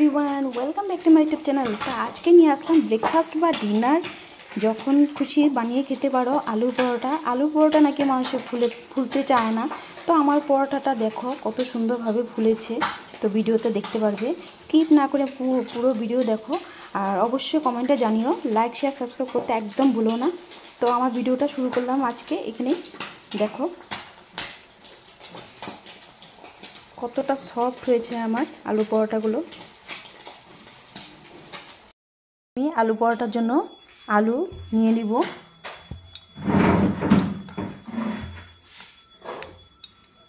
Everyone welcome back to my YouTube channel. तो आज के निये आसलाम ब्रेकफास्ट बा डिनार जखन खुशी बानिए खेते पारो आलू परोटा नाकि मानुषेर फुलते चाय ना। तो आमार परोटाटा देखो कत सुंदर भावे फुलेछे। तो भिडियोते देखते पारबे, स्किप ना करे पुरो भिडियो देखो और अवश्य कमेंटे जानियो, लाइक शेयर सबसक्राइब करते एकदम भूलो ना। तो आमार भिडियोटा शुरू करलाम आज के एखाने देखो कतटा सफ्ट হয়েছে আমার আলু পরোটাগুলো। আমি আলু পরোটার জন্য আলু নিয়ে নিব।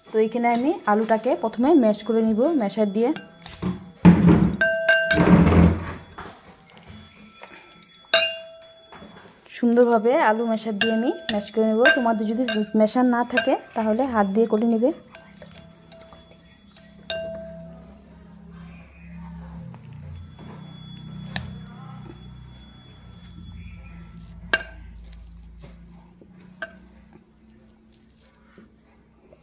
তো এখানে আমি আলুটাকে প্রথমে ম্যাশ করে নিব ম্যাশার দিয়ে। সুন্দরভাবে আলু ম্যাশার দিয়ে আমি ম্যাশ করে নেব। তোমাদের যদি ম্যাশার না থাকে তাহলে হাত দিয়ে করে নেবে।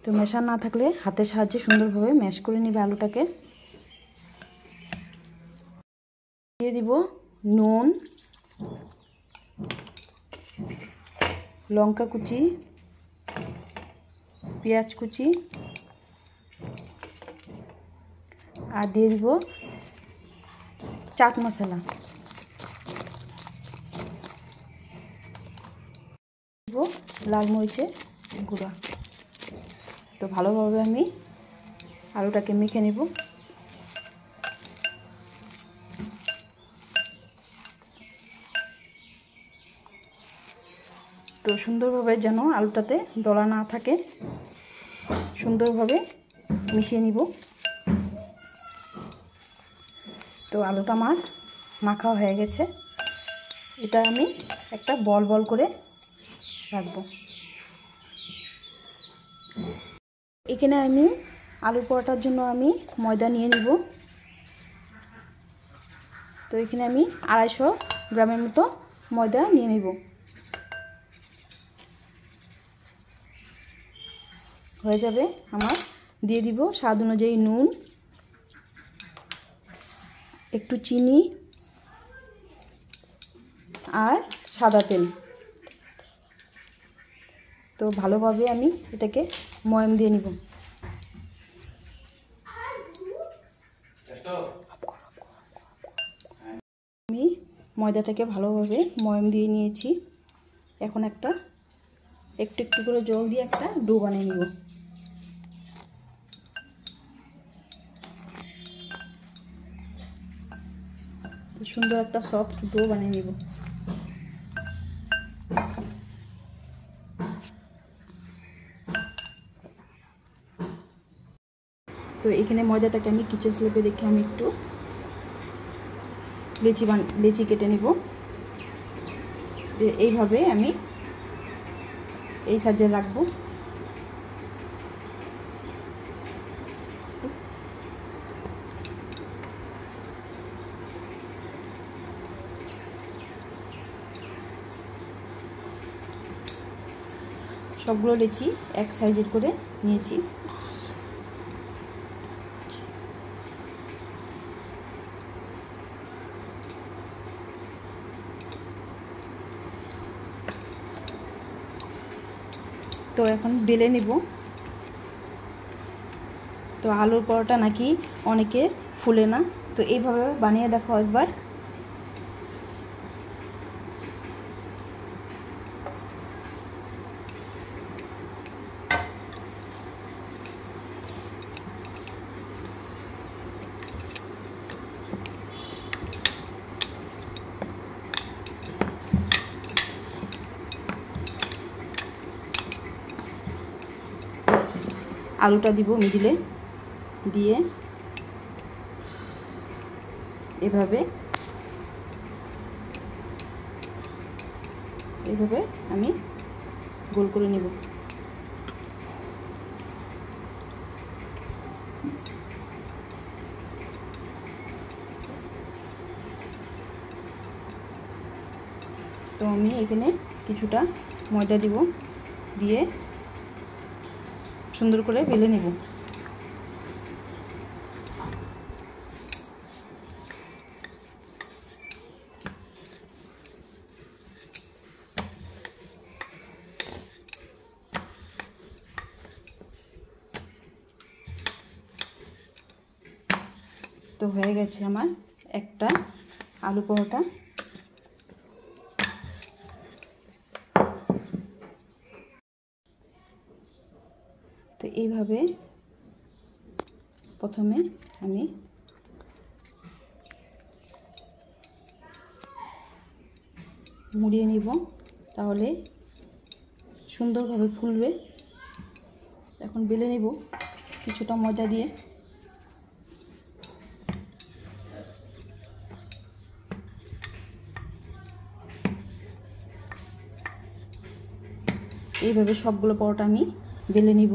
तो मेशा ना थाकले हाथेर साहाज्ये सुंदरभावे मैश करे नेबे आलूटाके। दिए दिब नुन, लंका कुचि, पेঁয়াজ कुचि और दिए दिब चाट मसला, लाल मरिचेर गुঁড়া। तो ভালোভাবে আমি আলুটাকে মেখে নেব। তো সুন্দরভাবে যেন আলুটাতে দলা না থাকে সুন্দরভাবে মিশিয়ে নিব। তো আলুটা আমার মাখা হয়ে গেছে। এটা আমি একটা বল বল করে রাখবো। এখানে আমি আলু পরোটার জন্য আমি ময়দা নিয়ে নিব। তো এখানে আমি 250 গ্রামের মতো ময়দা নিয়ে নিব। হয়ে যাবে আমার। দিয়ে দিব স্বাদ অনুযায়ী নুন, একটু চিনি আর সাদা তেল। তো ভালোভাবে আমি এটাকে ময়াম দিয়ে নিব। আমি ময়দাটাকে ভালোভাবে ময়াম দিয়ে নিয়েছি। এখন একটু একটু করে জল দিয়ে একটা ডো বানিয়ে নিব। তো সুন্দর একটা সফট ডো বানিয়ে নিব। তো এখানে ময়দাটাকে আমি কিচেন স্ল্যাবে রেখে আমি একটু লেচি কেটে নিব। এইভাবে আমি এই সাইজে রাখবো। সবগুলো লেচি এক সাইজের করে নিয়েছি। তো এখন বেলে নেব। তো আলুর পরোটা নাকি অনেকে ফুলে না, তো এইভাবে বানিয়ে দেখো একবার। আলুটা দিব মিডিলে দিয়ে এভাবে আমি গোল করে নেব। তো আমি এখানে কিছুটা ময়দা দিব, দিয়ে সুন্দর করে বেলে নেব। তো হয়ে গেছে আমার একটা আলু পরোটা। তো এইভাবে প্রথমে আমি মুড়িয়ে নিব, তাহলে সুন্দরভাবে ফুলবে। এখন বেলে নিব কিছুটা ময়দা দিয়ে। এইভাবে সবগুলো পরোটা আমি বেলে নিব।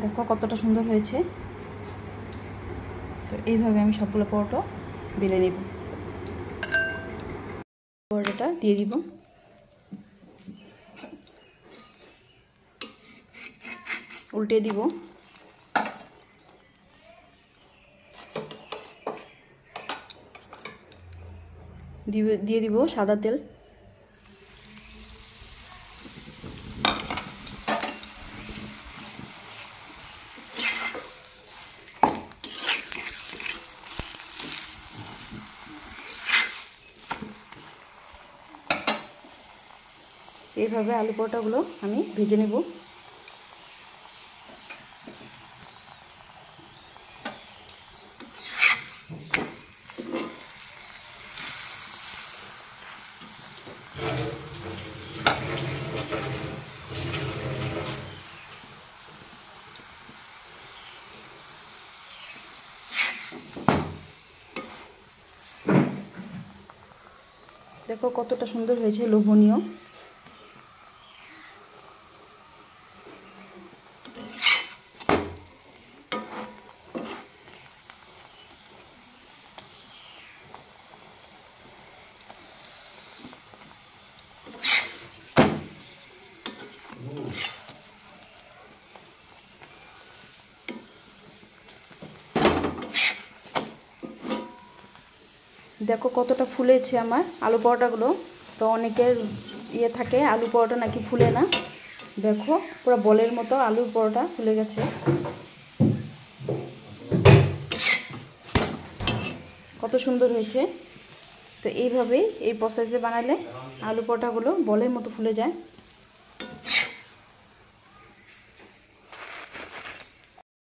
দেখো কতটা সুন্দর হয়েছে। তো এইভাবে আমি সবগুলো পরোটা বেলে নেব। পরোটাটা দিয়ে দিব, উল্টে দিব। দিয়ে দিব সাদা তেল। এইভাবে আলু পরোটাগুলো আমি ভেজে নেব। দেখো কতটা সুন্দর হয়েছে, লোভনীয়। দেখো কতটা ফুলেছে আমার আলু পরোটাগুলো। তো অনেকের থাকে আলু পরোটা নাকি ফুলে না। দেখো পুরো বলের মতো আলু পরোটা ফুলে গেছে। কত সুন্দর হয়েছে। তো এইভাবেই এই প্রসেসে বানালে আলু পরোটাগুলো বলের মতো ফুলে যায়।